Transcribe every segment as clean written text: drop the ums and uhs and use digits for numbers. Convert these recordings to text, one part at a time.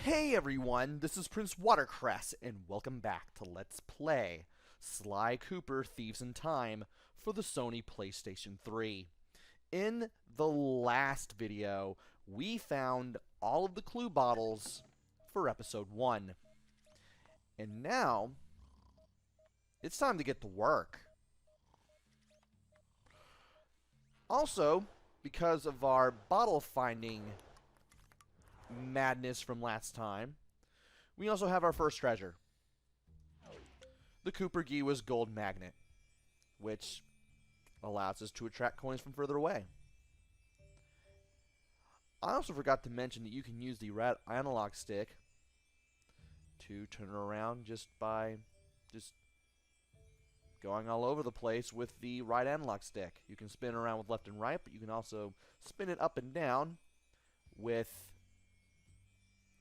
Hey everyone, this is PrinceWatercress, and welcome back to Let's Play Sly Cooper Thieves in Time for the Sony PlayStation 3. In the last video, we found all of the clue bottles for Episode 1. And now, it's time to get to work. Also, because of our bottle finding madness from last time, we also have our first treasure. The Cooper Giwa's gold magnet, which allows us to attract coins from further away. I also forgot to mention that you can use the red analog stick to turn it around just by going all over the place with the right analog stick. You can spin it around with left and right, but you can also spin it up and down with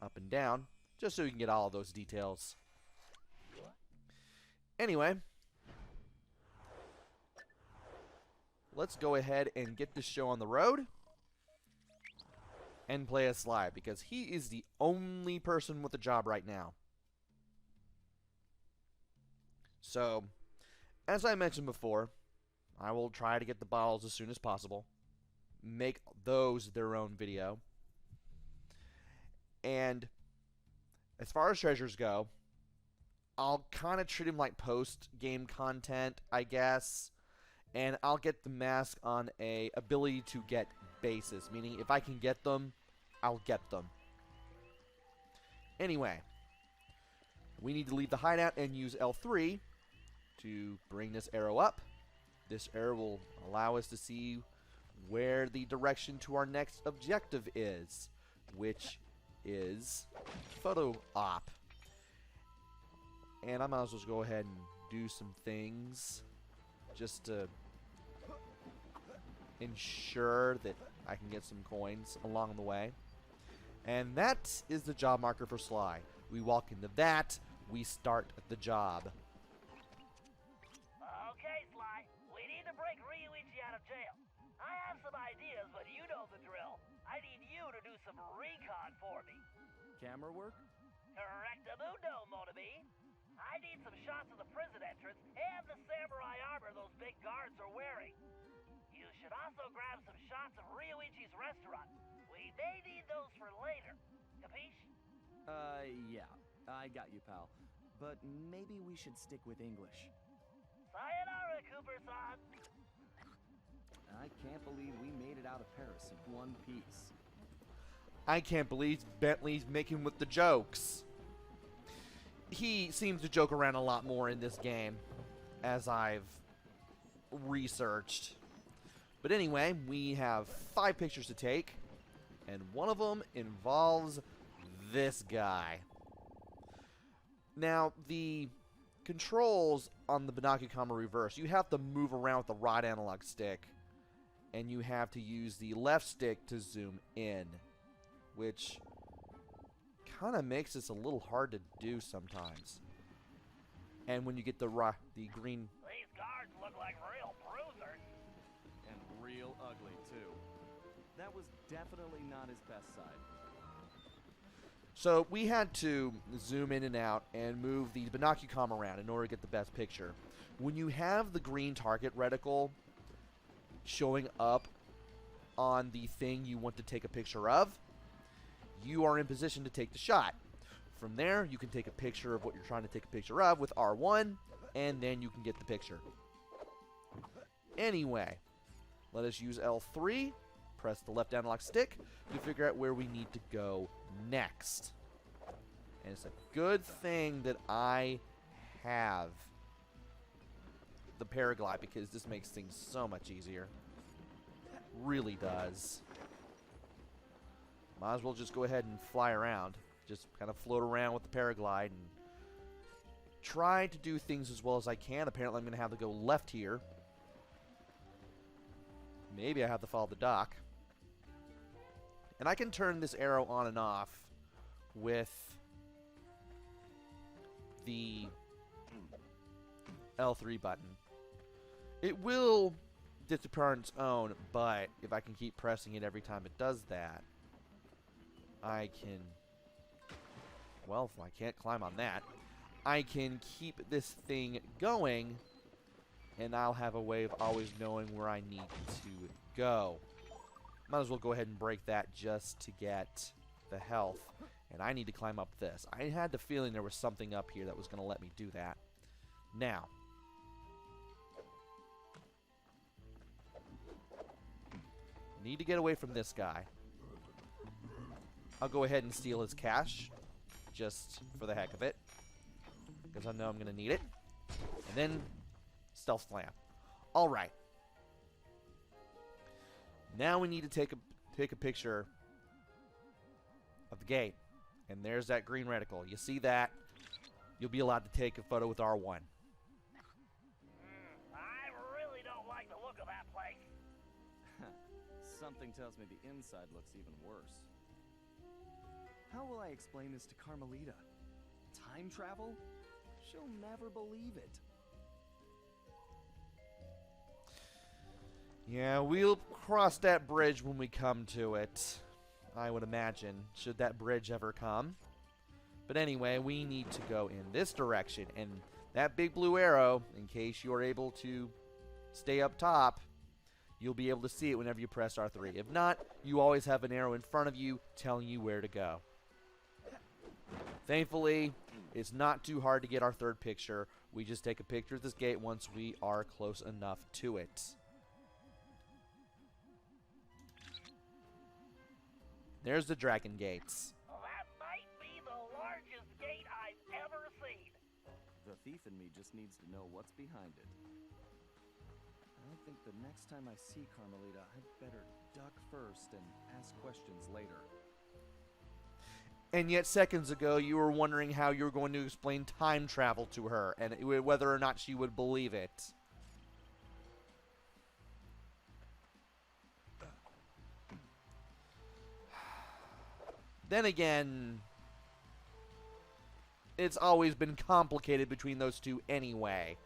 up and down, just so you can get all of those details. Anyway, let's go ahead and get this show on the road and play as Sly, because he is the only person with a job right now. So, as I mentioned before, I will try to get the bottles as soon as possible, make those their own video. And as far as treasures go, I'll kind of treat them like post-game content, I guess. And I'll get the mask on a ability to get basis, meaning if I can get them, I'll get them. Anyway, we need to leave the hideout and use L3 to bring this arrow up. This arrow will allow us to see where the direction to our next objective is, which is photo op. And I might as well go ahead and do some things just to ensure that I can get some coins along the way. And that is the job marker for Sly. We walk into that, we start the job. Okay, Sly, we need to break Rioichi out of jail. I have some ideas, but you know the drill. I need you to do some recon for me. Camera work? Correctamundo, Motobi. I need some shots of the prison entrance and the samurai armor those big guards are wearing. You should also grab some shots of Rioichi's restaurant. We may need those for later. Capiche? Yeah. I got you, pal. But maybe we should stick with English. Sayonara, Cooper-san. I can't believe we made it out of Paris in one piece. I can't believe Bentley's making with the jokes. He seems to joke around a lot more in this game, as I've researched. But anyway, we have 5 pictures to take, and one of them involves this guy. Now, the controls on the Binocular reverse, you have to move around with the right analog stick, and you have to use the left stick to zoom in, which kind of makes this a little hard to do sometimes. And when you get the green... These guards look like real bruisers. And real ugly, too. That was definitely not his best side. So we had to zoom in and out and move the Binocular around in order to get the best picture. When you have the green target reticle showing up on the thing you want to take a picture of, you are in position to take the shot. From there, you can take a picture of what you're trying to take a picture of with R1, and then you can get the picture. Anyway, let us use L3, press the left analog stick to figure out where we need to go next. And it's a good thing that I have the paraglide, because this makes things so much easier. Really does. Might as well just go ahead and fly around. Just kind of float around with the paraglide and try to do things as well as I can. Apparently I'm going to have to go left here. Maybe I have to follow the dock. And I can turn this arrow on and off with the L3 button. It will disappear on its own, but if I can keep pressing it every time it does that, I can well, if I can't climb on that, I can keep this thing going, and I'll have a way of always knowing where I need to go. Might as well go ahead and break that just to get the health. And I need to climb up this. I had the feeling there was something up here that was going to let me do that. Now, need to get away from this guy. I'll go ahead and steal his cash, just for the heck of it, because I know I'm going to need it. And then, stealth slam. All right. Now we need to take a picture of the gate. And there's that green reticle. You see that? You'll be allowed to take a photo with R1. I really don't like the look of that place. Something tells me the inside looks even worse. How will I explain this to Carmelita? Time travel? She'll never believe it. Yeah, we'll cross that bridge when we come to it, I would imagine, should that bridge ever come. But anyway, we need to go in this direction, and that big blue arrow, in case you're able to stay up top, you'll be able to see it whenever you press R3. If not, you always have an arrow in front of you telling you where to go. Thankfully, it's not too hard to get our third picture. We just take a picture of this gate once we are close enough to it. There's the dragon gates. Well, that might be the largest gate I've ever seen. The thief in me just needs to know what's behind it. I think the next time I see Carmelita, I'd better duck first and ask questions later. And yet seconds ago, you were wondering how you were going to explain time travel to her and whether or not she would believe it. Then again, it's always been complicated between those two anyway.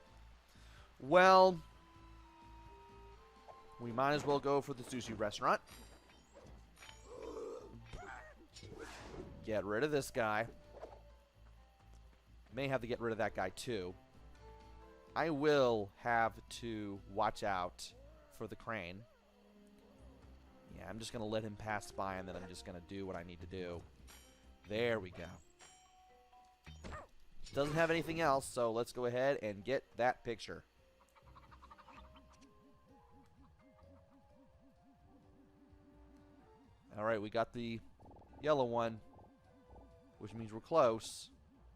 Well, we might as well go for the sushi restaurant. Get rid of this guy. May have to get rid of that guy too. I will have to watch out for the crane. Yeah, I'm just going to let him pass by, and then I'm just going to do what I need to do. There we go. Doesn't have anything else, so let's go ahead and get that picture. Alright, we got the yellow one, which means we're close.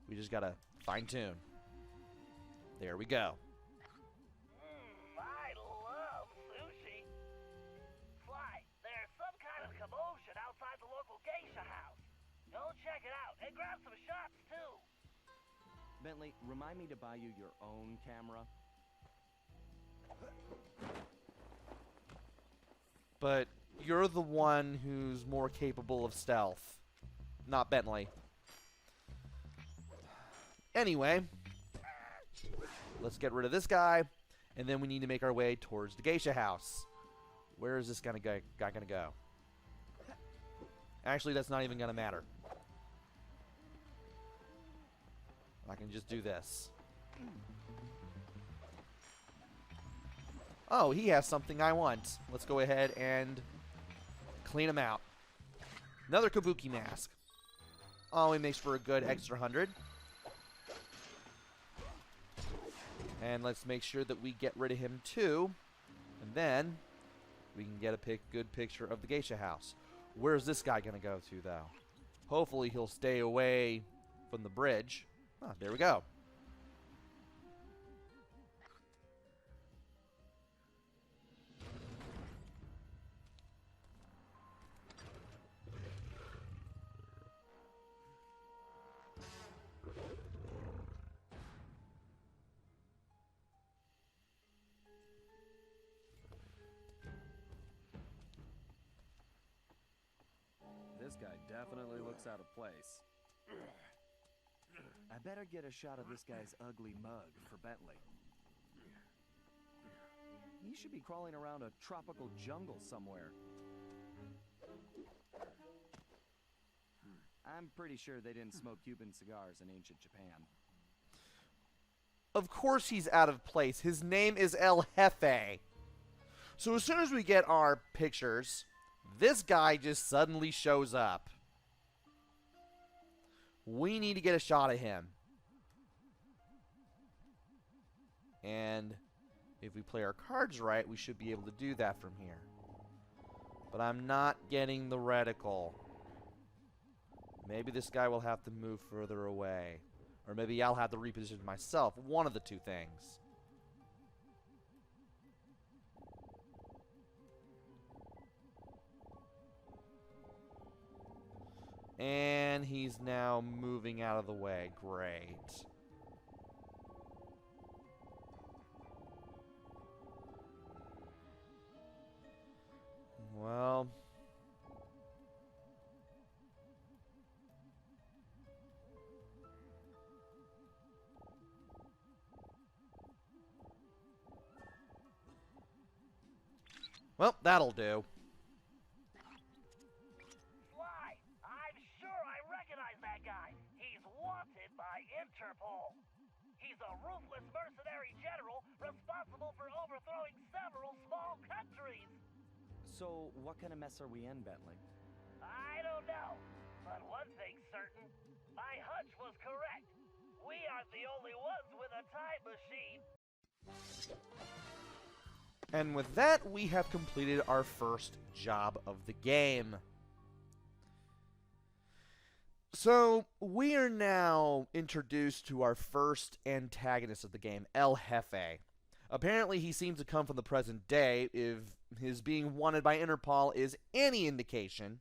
We just got to fine-tune. There we go. I love sushi. Sly, there's some kind of commotion outside the local geisha house. Go check it out and grab some shots, too. Bentley, remind me to buy you your own camera. But you're the one who's more capable of stealth, not Bentley. Anyway, let's get rid of this guy, and then we need to make our way towards the geisha house. Where is this guy gonna go? Actually, that's not even gonna matter. I can just do this. Oh, he has something I want. Let's go ahead and clean him out. Another kabuki mask. Oh, he makes for a good extra 100. And let's make sure that we get rid of him too. And then we can get a good picture of the geisha house. Where's this guy going to go to, though? Hopefully he'll stay away from the bridge. Ah, there we go. This guy definitely looks out of place. I better get a shot of this guy's ugly mug for Bentley. He should be crawling around a tropical jungle somewhere. I'm pretty sure they didn't smoke Cuban cigars in ancient Japan. Of course he's out of place. His name is El Jefe. So as soon as we get our pictures, this guy just suddenly shows up. We need to get a shot of him. And if we play our cards right, we should be able to do that from here. But I'm not getting the reticle. Maybe this guy will have to move further away. Or maybe I'll have to reposition myself. One of the two things. And he's now moving out of the way. Great. Well... Well, that'll do. Sly, I'm sure I recognize that guy. He's wanted by Interpol. He's a ruthless mercenary general responsible for overthrowing several small countries. So, what kind of mess are we in, Bentley? I don't know, but one thing's certain. My hunch was correct. We aren't the only ones with a time machine. And with that, we have completed our first job of the game. So, we are now introduced to our first antagonist of the game, El Jefe. Apparently, he seems to come from the present day, if his being wanted by Interpol is any indication.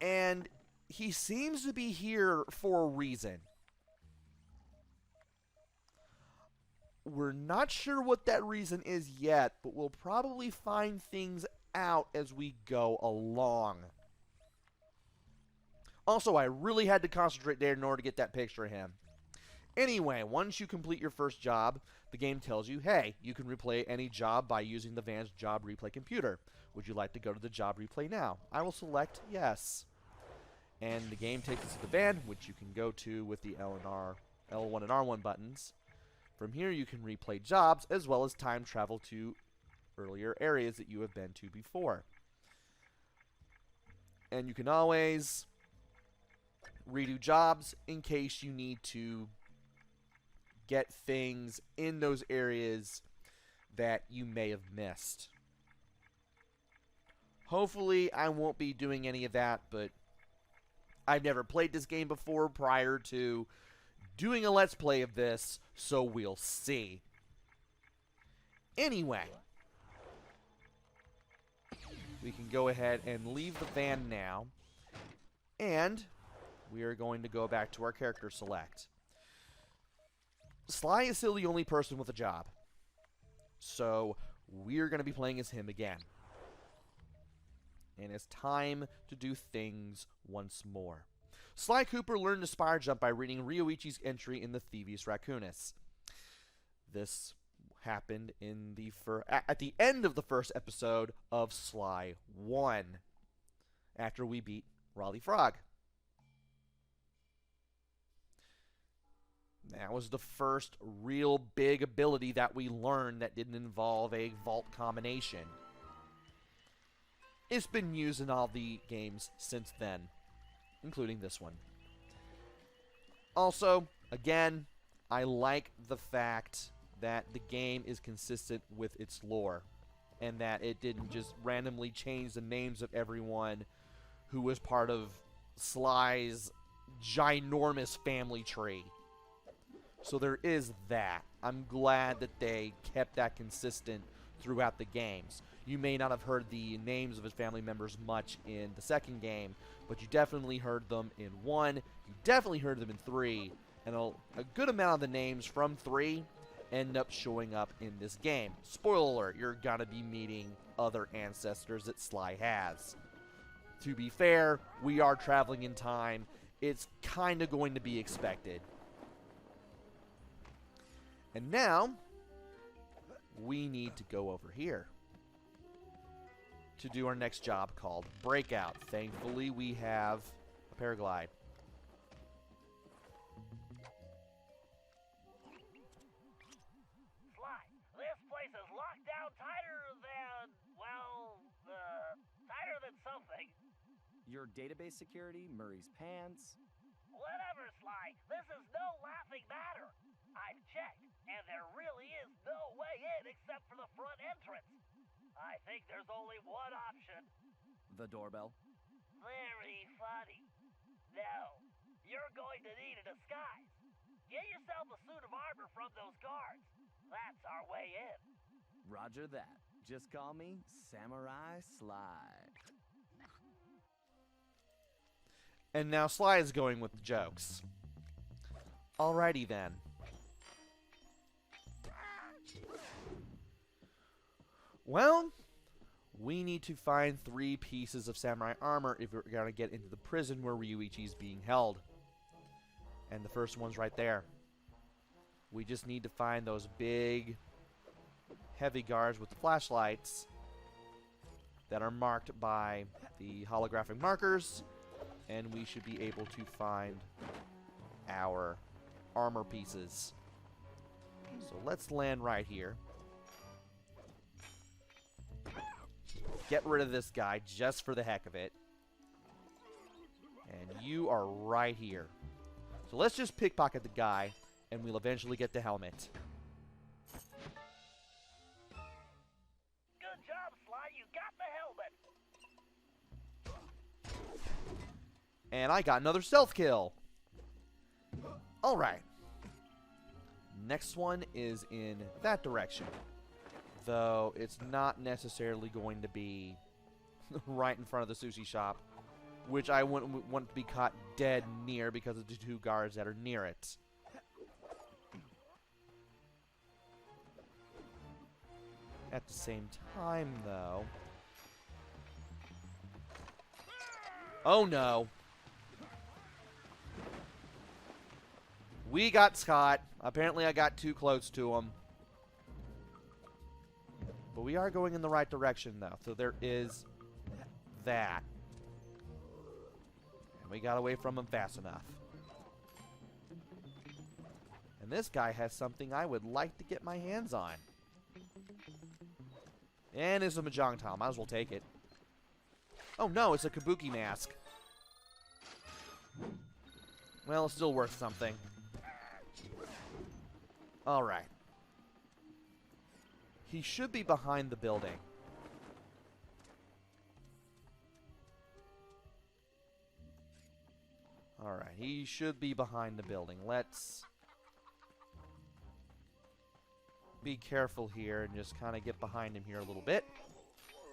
And he seems to be here for a reason. We're not sure what that reason is yet, but we'll probably find things out as we go along. Also, I really had to concentrate there in order to get that picture of him. Anyway, once you complete your first job, the game tells you, hey, you can replay any job by using the van's job replay computer. Would you like to go to the job replay now? I will select yes. And the game takes us to the van, which you can go to with the L1 and R1 buttons. From here, you can replay jobs, as well as time travel to earlier areas that you have been to before. And you can always redo jobs in case you need to get things in those areas that you may have missed. Hopefully, I won't be doing any of that, but I've never played this game before prior to doing a Let's Play of this, so we'll see. Anyway, we can go ahead and leave the van now, and we are going to go back to our character select. Sly is still the only person with a job, so we're going to be playing as him again. And it's time to do things once more. Sly Cooper learned to spire jump by reading Rioichi's entry in the Thieves Raccoonus. This happened in at the end of the first episode of Sly 1, after we beat Raleigh Frog. That was the first real big ability that we learned that didn't involve a vault combination. It's been used in all the games since then, including this one. Also, again, I like the fact that the game is consistent with its lore, and that it didn't just randomly change the names of everyone who was part of Sly's ginormous family tree. So there is that. I'm glad that they kept that consistent throughout the games. You may not have heard the names of his family members much in the second game, but you definitely heard them in 1, you definitely heard them in 3, and a good amount of the names from 3 end up showing up in this game. Spoiler alert, you're gonna be meeting other ancestors that Sly has. To be fair, we are traveling in time. It's kind of going to be expected. And now, we need to go over here. to do our next job called Breakout. Thankfully, we have a paraglide. Sly, this place is locked down tighter than, well, tighter than something. Your database security, Murray's pants. Whatever, Sly. This is no laughing matter. I've checked, and there really is no way in except for the front entrance. I think there's only one option. The doorbell. Very funny. No, you're going to need a disguise. Get yourself a suit of armor from those guards. That's our way in. Roger that. Just call me Samurai Sly. And now Sly is going with the jokes. Alrighty then. Well, we need to find 3 pieces of samurai armor if we're going to get into the prison where Rioichi is being held. And the first one's right there. We just need to find those big, heavy guards with the flashlights that are marked by the holographic markers. And we should be able to find our armor pieces. So let's land right here. Get rid of this guy just for the heck of it. And you are right here. So let's just pickpocket the guy, and we'll eventually get the helmet. Good job, Sly. You got the helmet. And I got another stealth kill. Alright. Next one is in that direction. Though it's not necessarily going to be right in front of the sushi shop, which I wouldn't want to be caught dead near because of the 2 guards that are near it. At the same time, though... Oh no! We got caught. Apparently I got too close to him. But we are going in the right direction, though. So there is that. And we got away from him fast enough. And this guy has something I would like to get my hands on. And it's a Mahjong tile. Might as well take it. Oh no, it's a Kabuki mask. Well, it's still worth something. Alright. He should be behind the building. Alright, he should be behind the building. Let's be careful here and just kind of get behind him here a little bit.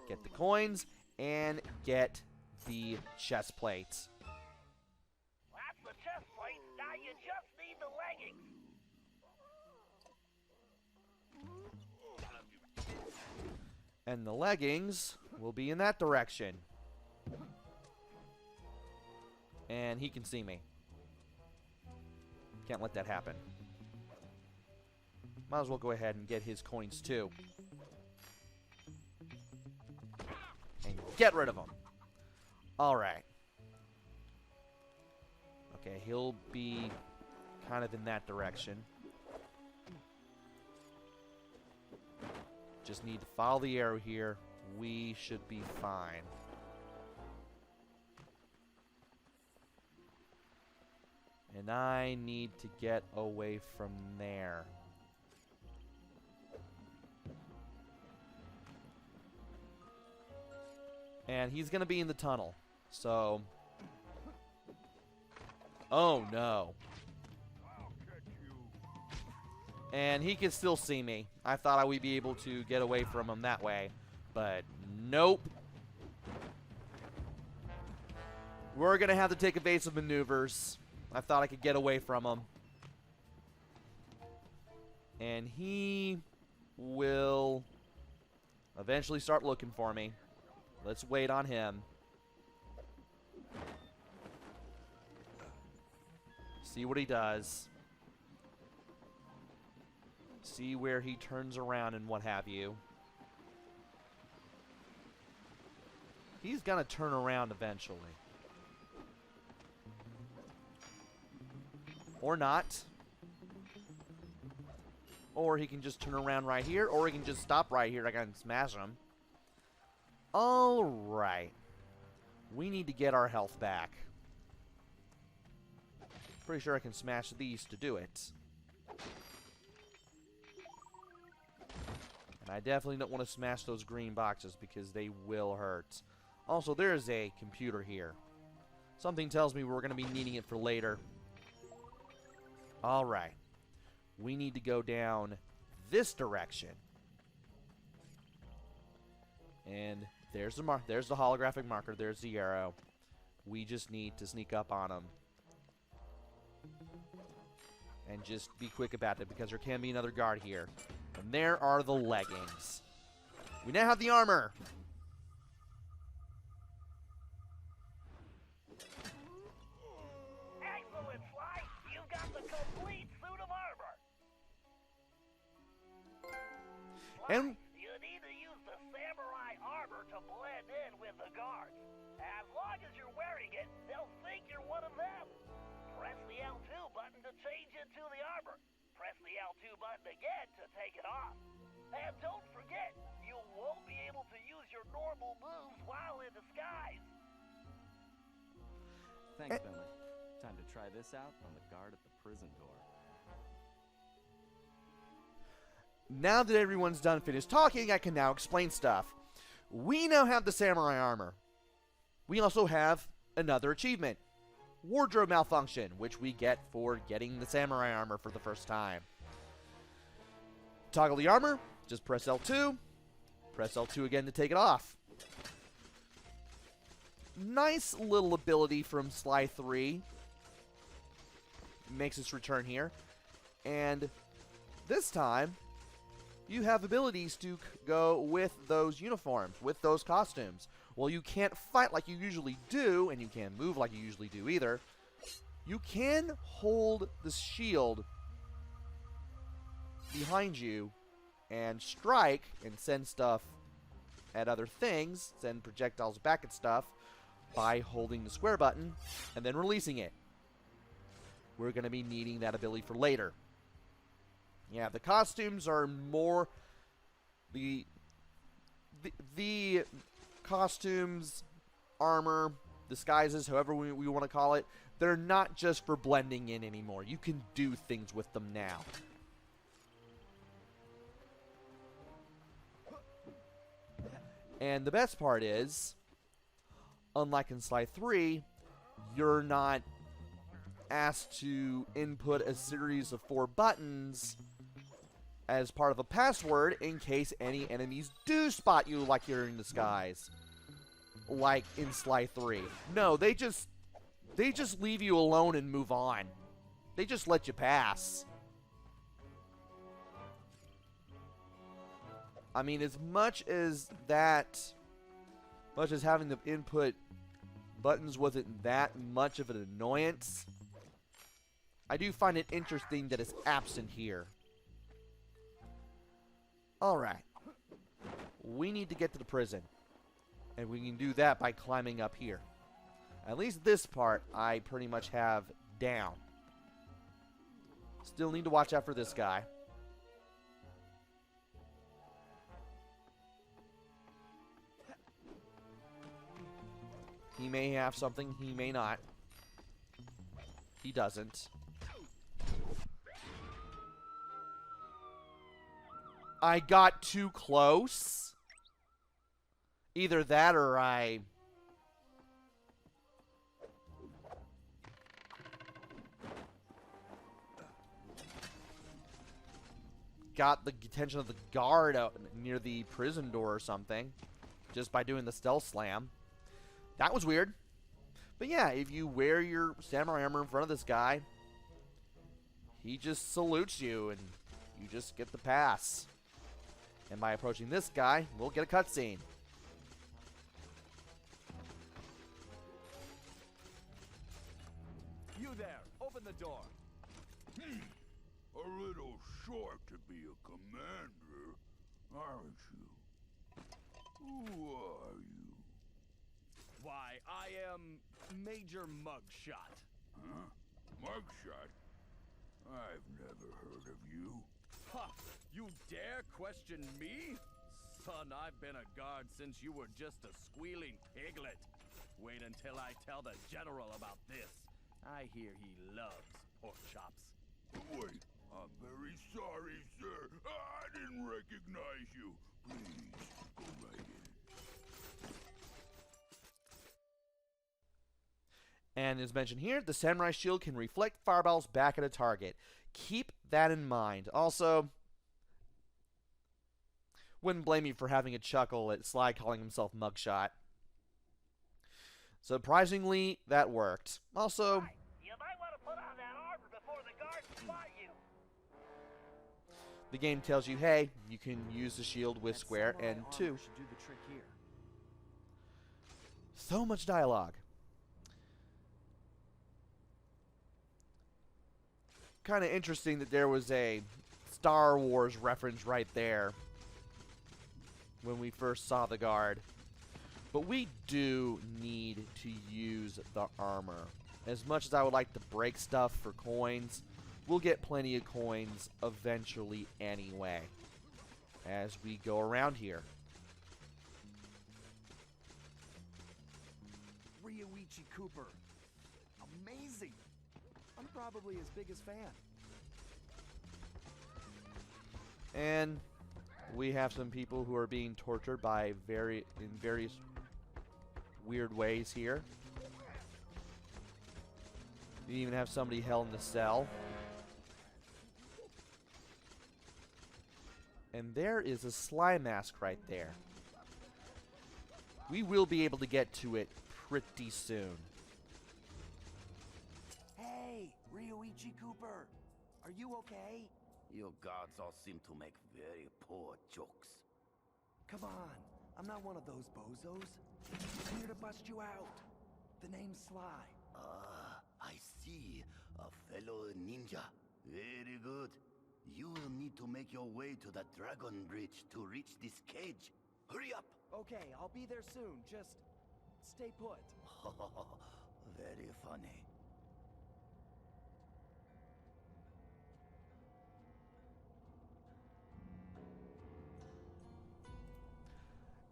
Get the coins and get the chest plates. That's the chest plate. Now you just need the leggings. And the leggings will be in that direction. And he can see me. Can't let that happen. Might as well go ahead and get his coins too. And get rid of them. Alright. Okay, he'll be kind of in that direction. Just need to follow the arrow here. We should be fine. And I need to get away from there. And he's going to be in the tunnel. So... Oh, no. And he can still see me. I thought I would be able to get away from him that way. But nope. We're going to have to take evasive maneuvers. I thought I could get away from him. And he will eventually start looking for me. Let's wait on him. See what he does. See where he turns around and what have you. He's gonna turn around eventually. Or not. Or he can just turn around right here, or he can just stop right here. I can smash him. Alright. We need to get our health back. Pretty sure I can smash these to do it. And I definitely don't want to smash those green boxes because they will hurt. Also, there's a computer here. Something tells me we're going to be needing it for later. Alright. We need to go down this direction. And there's the there's the holographic marker. There's the arrow. We just need to sneak up on them. And just be quick about it because there can be another guard here. And there are the leggings. We now have the armor. Excellent, Sly! You've got the complete suit of armor! Sly, And you need to use the samurai armor to blend in with the guards. As long as you're wearing it, they'll think you're one of them. Press the L2 button to change into the armor. Press the L2 button again to take it off. And don't forget, you won't be able to use your normal moves while in disguise. Thanks, Bentley. Time to try this out on the guard at the prison door. now that everyone's done finished talking, I can now explain stuff. We now have the samurai armor. We also have another achievement. Wardrobe malfunction, which we get for getting the samurai armor for the first time. Toggle the armor, just press L2, press L2 again to take it off. Nice little ability from Sly 3. Makes its return here. And this time, you have abilities to go with those uniforms, with those costumes. Well, you can't fight like you usually do, and you can't move like you usually do either. You can hold the shield behind you and strike and send stuff at other things, send projectiles back at stuff by holding the square button and then releasing it. We're going to be needing that ability for later. Yeah, the costumes are more the costumes, armor, disguises, however we want to call it, they're not just for blending in anymore. You can do things with them now. And the best part is, unlike in Sly 3, you're not asked to input a series of 4 buttons as part of a password in case any enemies do spot you like you're in disguise. Like in Sly 3. No, they just leave you alone and move on. They just let you pass. I mean, as much as having the input buttons wasn't that much of an annoyance, I do find it interesting that it's absent here. Alright. We need to get to the prison. And we can do that by climbing up here. At least this part I pretty much have down. Still need to watch out for this guy. He may have something, he may not. He doesn't. I got too close. Either that or I... got the attention of the guard out near the prison door or something. Just by doing the stealth slam. That was weird. But yeah, if you wear your samurai armor in front of this guy, he just salutes you and you just get the pass. And by approaching this guy, we'll get a cutscene. You there! Open the door! A little short to be a commander, aren't you? Who are you? I am Major Mugshot. Huh? Mugshot? I've never heard of you. Ha! You dare question me? Son, I've been a guard since you were just a squealing piglet. Wait until I tell the General about this. I hear he loves pork chops. Wait, I'm very sorry, sir. I didn't recognize you. Please, go right in. And as mentioned here, the samurai shield can reflect fireballs back at a target. Keep that in mind. Also, wouldn't blame you for having a chuckle at Sly calling himself Mugshot. Surprisingly, that worked. Also, Right. You might want to put on that armor before the guards spot you. the game tells you, hey, you can use the shield with That square samurai and armor 2. should do the trick here. So much dialogue. Kind of interesting that there was a Star Wars reference right there when we first saw the guard. But we do need to use the armor. As much as I would like to break stuff for coins, we'll get plenty of coins eventually anyway as we go around here. Rioichi Cooper. Amazing. I'm probably his biggest fan. And we have some people who are being tortured by in various weird ways here. You even have somebody held in the cell. And there is a Sly mask right there. We will be able to get to it pretty soon. Hey, Rioichi Cooper. Are you okay? You guards all seem to make very poor jokes. Come on. I'm not one of those bozos. I'm here to bust you out. The name's Sly. Ah, I see. A fellow ninja. Very good. You will need to make your way to the Dragon Bridge to reach this cage. Hurry up! Okay, I'll be there soon. Just stay put. Very funny.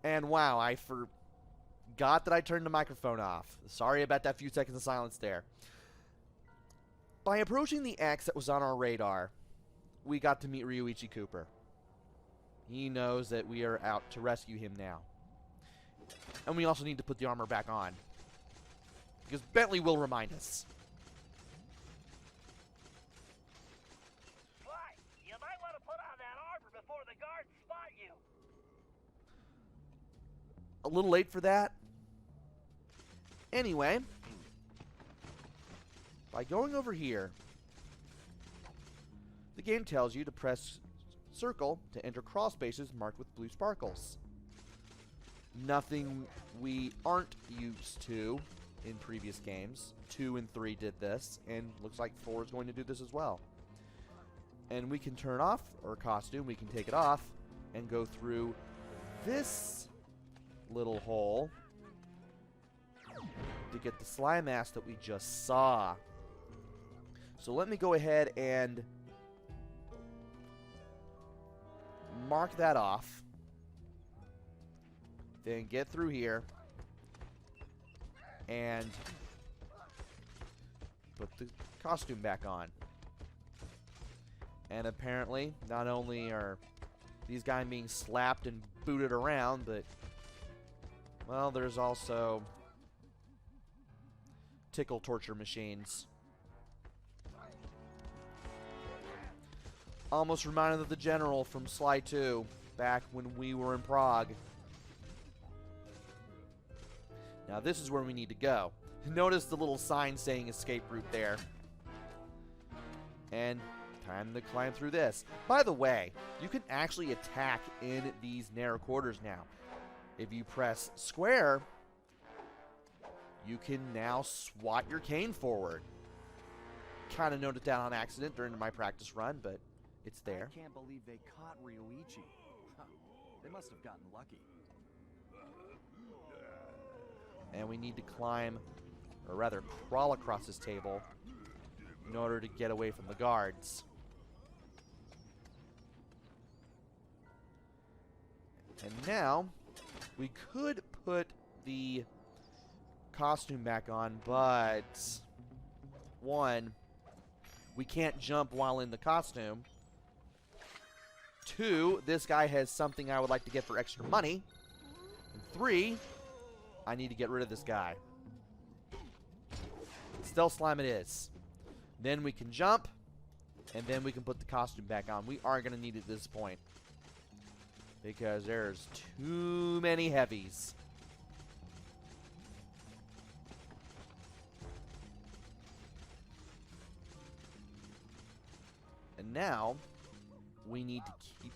And wow, I forgot that I turned the microphone off. Sorry about that few seconds of silence there. By approaching the X that was on our radar, we got to meet Rioichi Cooper. He knows that we are out to rescue him now. And we also need to put the armor back on, because Bentley will remind us. Sly, you might want to put on that armor before the guards spot you. A little late for that. Anyway, by going over here, the game tells you to press circle to enter crawl spaces marked with blue sparkles. Nothing we aren't used to in previous games. 2 and 3 did this, and looks like 4 is going to do this as well. And we can turn off our costume, we can take it off, and go through this little hole to get the Sly mask that we just saw. So let me go ahead and mark that off. Then get through here and put the costume back on. And apparently, not only are these guys being slapped and booted around, but, well, there's also tickle torture machines. Almost reminded of the General from Sly 2, back when we were in Prague. Now this is where we need to go. Notice the little sign saying escape route there. And time to climb through this. By the way, you can actually attack in these narrow quarters now. If you press square, you can now swat your cane forward. Kind of noted that on accident during my practice run, but it's there. I can't believe they caught Rioichi. Huh. They must have gotten lucky. And we need to climb, or rather crawl across this table in order to get away from the guards. And now, we could put the costume back on, but one, we can't jump while in the costume. Two, this guy has something I would like to get for extra money. And three, I need to get rid of this guy. Stealth slime it is. Then we can jump, and then we can put the costume back on. We are going to need it at this point, because there's too many heavies. And now, we need to keep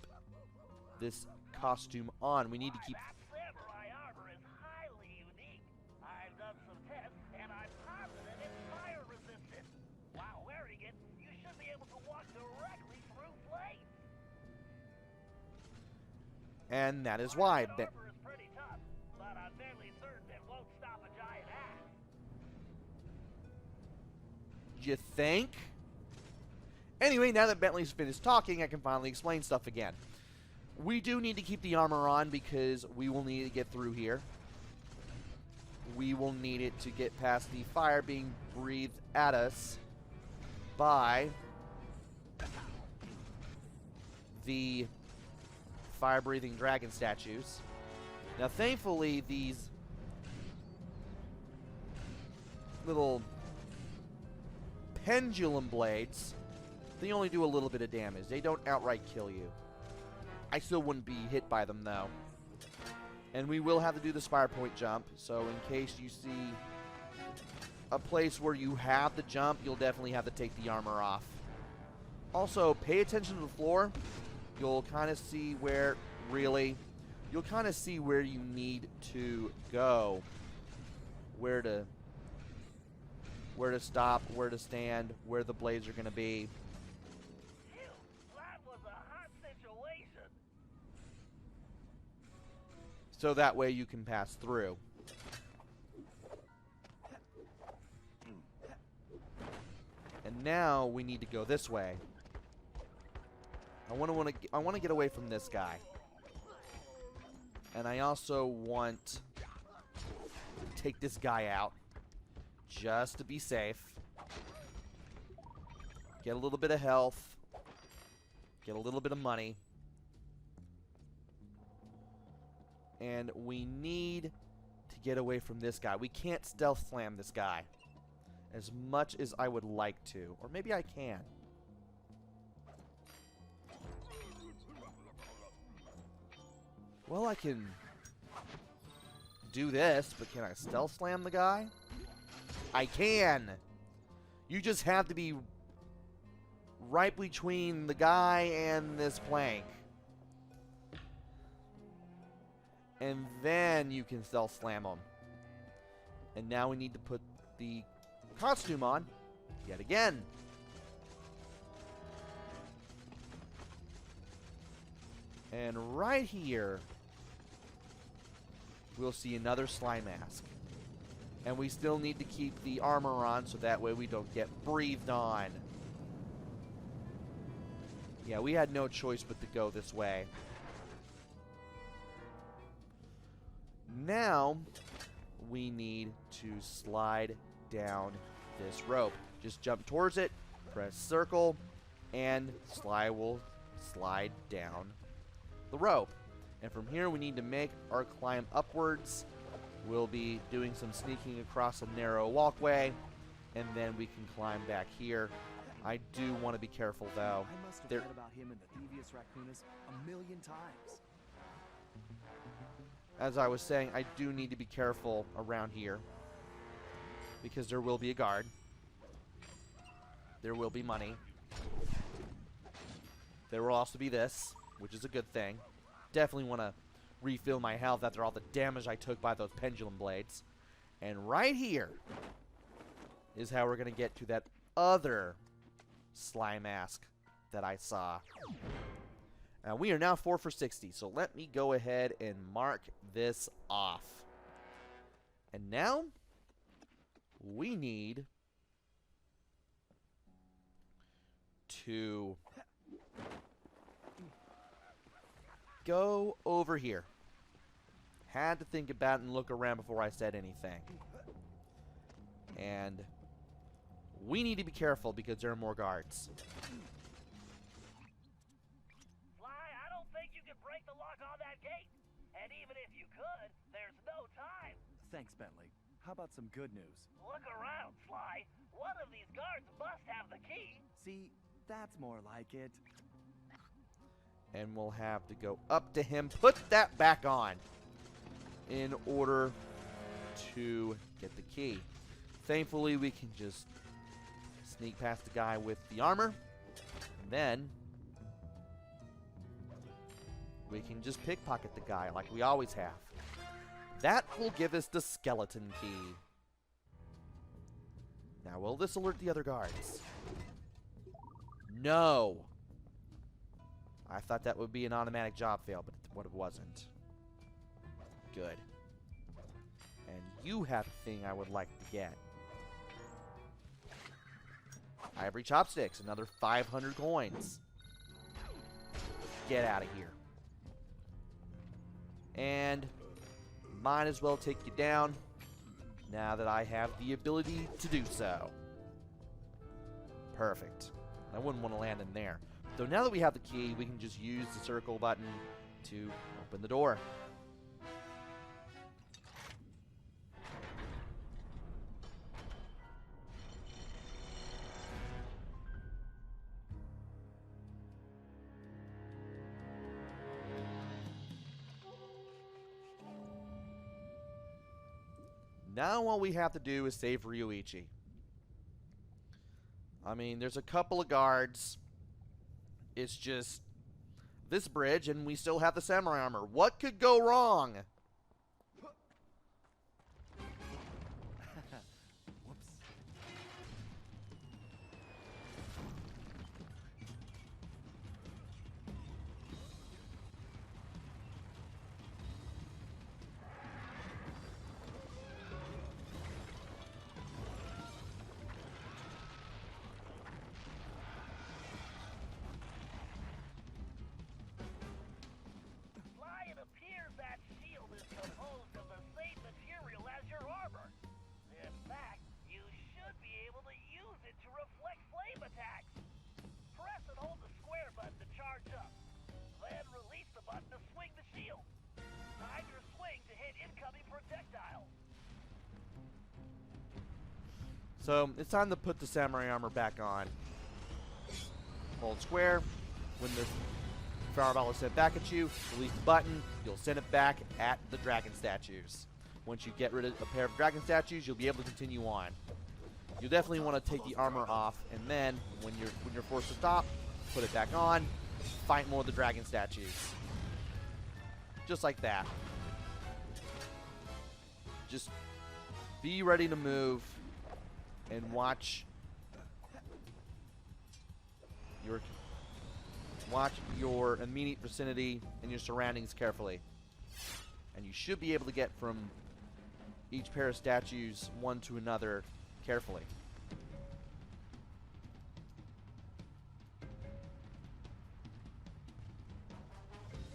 this costume on. We need to keep... That samurai armor is highly unique. I've done some tests, and I'm positive it's fire resistant. While wearing it, you should be able to walk directly through flames. And that is why... That armor is pretty tough, but I'm fairly certain it won't stop a giant axe. You think? Anyway, now that Bentley's finished talking, I can finally explain stuff again. We do need to keep the armor on because we will need to get through here. We will need it to get past the fire being breathed at us by the fire-breathing dragon statues. Now, thankfully, these little pendulum blades, they only do a little bit of damage. They don't outright kill you. I still wouldn't be hit by them, though. And we will have to do the spire point jump, so in case you see a place where you have the jump, you'll definitely have to take the armor off. Also, pay attention to the floor. You'll kind of see where, you'll kind of see where you need to go. Where to stop, where to stand, where the blades are going to be. Phew, that was a hot situation. So that way you can pass through. And now we need to go this way. I want to get away from this guy. And I also want to take this guy out just to be safe. Get a little bit of health. Get a little bit of money. And we need to get away from this guy. We can't stealth slam this guy as much as I would like to. Or maybe I can. Well, I can do this, but can I stealth slam the guy? I can! You just have to be right between the guy and this plank. And then you can stealth slam him. And now we need to put the costume on yet again. And right here, we'll see another slime mask. And we still need to keep the armor on so that way we don't get breathed on. Yeah, we had no choice but to go this way. Now, we need to slide down this rope. Just jump towards it, press circle, and Sly will slide down the rope. And from here, we need to make our climb upwards. We'll be doing some sneaking across a narrow walkway, and then we can climb back here. I do want to be careful, though. I must have read about him and the devious raccoonus a million times. As I was saying, I do need to be careful around here, because there will be a guard. There will be money. There will also be this, which is a good thing. Definitely want to refill my health after all the damage I took by those pendulum blades. And right here is how we're going to get to that other slime mask that I saw. Now we are now 4 for 60, so let me go ahead and mark this off. And now, we need to go over here. Had to think about it and look around before I said anything. And we need to be careful because there are more guards. Sly, I don't think you can break the lock on that gate. And even if you could, there's no time. Thanks, Bentley. How about some good news? Look around, Sly. One of these guards must have the key. See, that's more like it. And we'll have to go up to him, put that back on in order to get the key. Thankfully, we can just sneak past the guy with the armor. And then we can just pickpocket the guy like we always have. That will give us the skeleton key. Now, will this alert the other guards? No. I thought that would be an automatic job fail, but what it wasn't. Good. And you have a thing I would like to get. Ivory chopsticks, another 500 coins. Get out of here. And might as well take you down now that I have the ability to do so. Perfect. I wouldn't want to land in there. So now that we have the key, we can just use the circle button to open the door. Now all we have to do is save Rioichi. I mean, there's a couple of guards. It's just this bridge, and we still have the samurai armor. What could go wrong? Whoops. Sly, it appears that shield is composed of the same material as your armor. In fact, you should be able to use it to reflect flame attacks. Press and hold the square button to charge up. Then release the button to swing the shield. Time your swing to hit incoming projectiles. So it's time to put the samurai armor back on. Hold square. When the fireball is sent back at you, release the button. You'll send it back at the dragon statues. Once you get rid of a pair of dragon statues, you'll be able to continue on. You definitely want to take the armor off, and then when you're forced to stop, put it back on. Fight more of the dragon statues. Just like that. Just be ready to move and watch your immediate vicinity and your surroundings carefully. And you should be able to get from each pair of statues one to another carefully.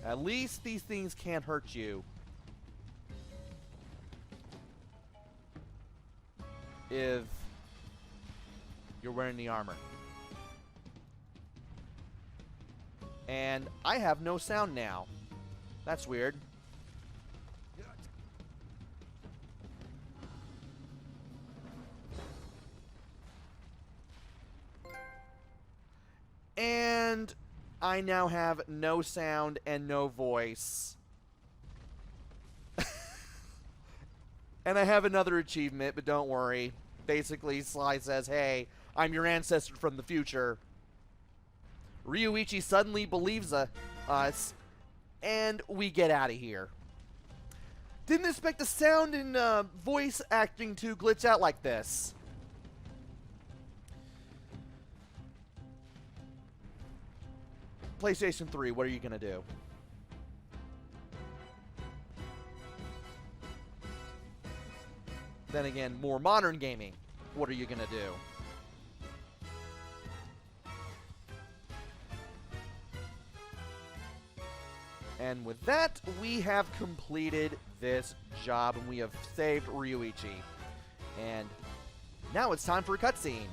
At least these things can't hurt you if you're wearing the armor. And I have no sound now. That's weird. And I now have no sound and no voice. And I have another achievement, but don't worry. Basically, Sly says, hey, I'm your ancestor from the future. Rioichi suddenly believes us, and we get out of here. Didn't expect the sound and voice acting to glitch out like this. PlayStation 3, what are you going to do? Then again, more modern gaming. What are you gonna do? And with that, we have completed this job, and we have saved Rioichi. And now it's time for a cutscene.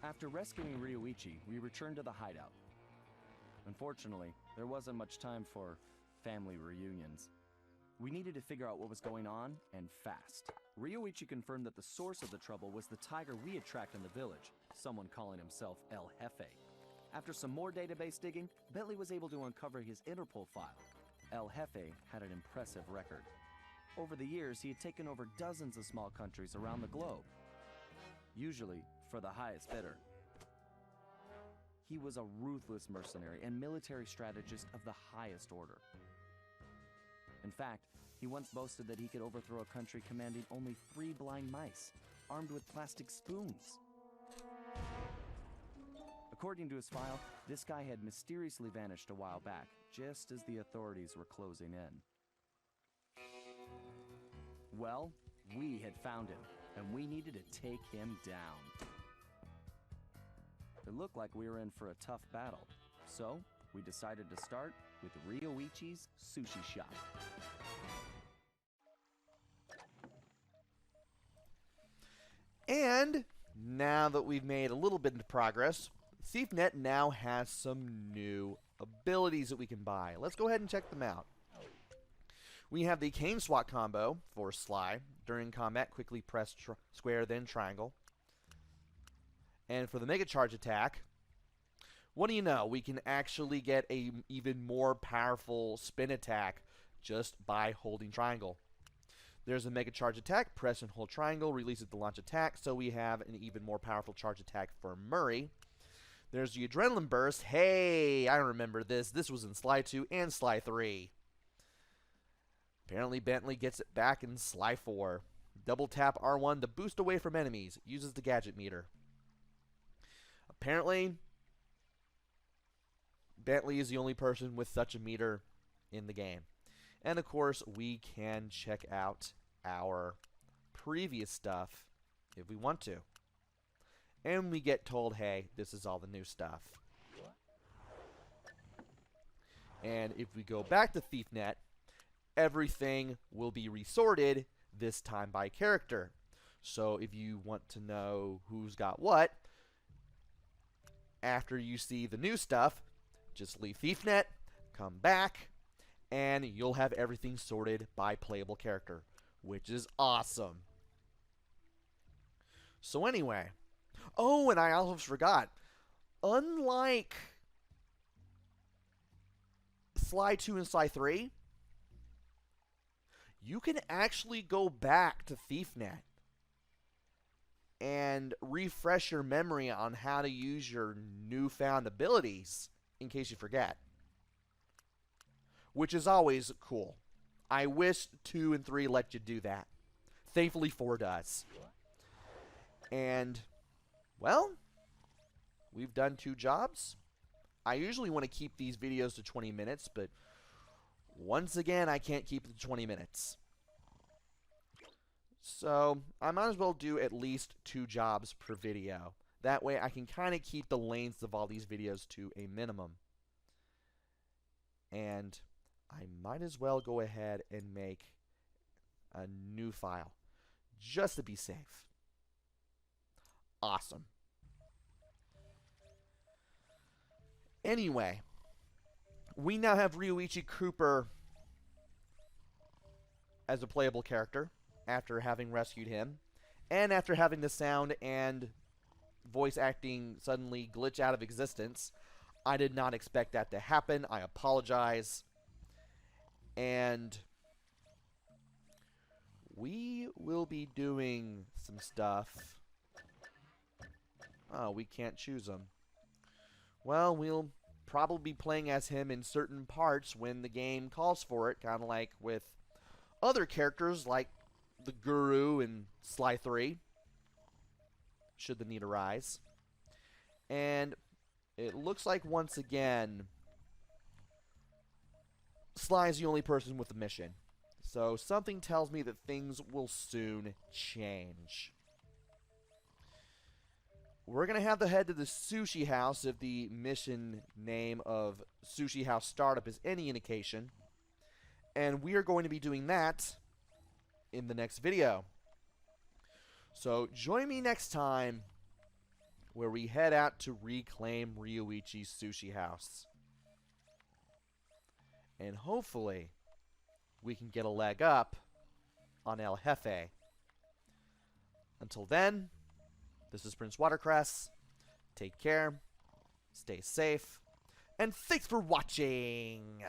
After rescuing Rioichi, we returned to the hideout. Unfortunately, there wasn't much time for family reunions. We needed to figure out what was going on, and fast. Rioichi confirmed that the source of the trouble was the tiger we had tracked in the village, someone calling himself El Jefe. After some more database digging, Bentley was able to uncover his Interpol file. El Jefe had an impressive record. Over the years, he had taken over dozens of small countries around the globe, usually for the highest bidder. He was a ruthless mercenary and military strategist of the highest order. In fact, he once boasted that he could overthrow a country commanding only 3 blind mice, armed with plastic spoons. According to his file, this guy had mysteriously vanished a while back, just as the authorities were closing in. Well, we had found him, and we needed to take him down. It looked like we were in for a tough battle, so we decided to start with Rioichi's sushi shop. And now that we've made a little bit of progress, ThiefNet now has some new abilities that we can buy. Let's go ahead and check them out. We have the Cane Swat combo for Sly. During combat, quickly press square, then triangle. And for the Mega Charge attack, what do you know? We can actually get a even more powerful spin attack just by holding triangle. There's a Mega Charge attack. Press and hold triangle, releases the launch attack, so we have an even more powerful charge attack for Murray. There's the Adrenaline Burst. Hey, I remember this. This was in Sly 2 and Sly 3. Apparently Bentley gets it back in Sly 4. Double tap R1 to boost away from enemies. Uses the gadget meter. Apparently, Bentley is the only person with such a meter in the game. And of course, we can check out our previous stuff if we want to. And we get told, hey, this is all the new stuff. And if we go back to ThiefNet, everything will be resorted, this time by character. So if you want to know who's got what, after you see the new stuff, just leave ThiefNet, come back, and you'll have everything sorted by playable character, which is awesome. So anyway, oh, and I almost forgot, unlike Sly 2 and Sly 3, you can actually go back to ThiefNet and refresh your memory on how to use your newfound abilities in case you forget, which is always cool. I wish 2 and 3 let you do that. Thankfully 4 does. And, well, we've done 2 jobs. I usually want to keep these videos to 20 minutes, but once again, I can't keep it to 20 minutes. So, I might as well do at least 2 jobs per video. That way I can kind of keep the lengths of all these videos to a minimum. And I might as well go ahead and make a new file, just to be safe. Awesome. Anyway, we now have Rioichi Cooper as a playable character after having rescued him, and after having the sound and voice acting suddenly glitch out of existence. I did not expect that to happen. I apologize. And we will be doing some stuff. Oh, we can't choose him. Well, we'll probably be playing as him in certain parts when the game calls for it, kind of like with other characters like the Guru in Sly 3, should the need arise. And it looks like, once again, Sly's the only person with a mission. So something tells me that things will soon change. We're going to have to head to the sushi house if the mission name of Sushi House Startup is any indication. And we are going to be doing that in the next video. So join me next time where we head out to reclaim Rioichi's sushi house. And hopefully we can get a leg up on El Jefe. Until then, this is PrinceWatercress. Take care, stay safe, and thanks for watching!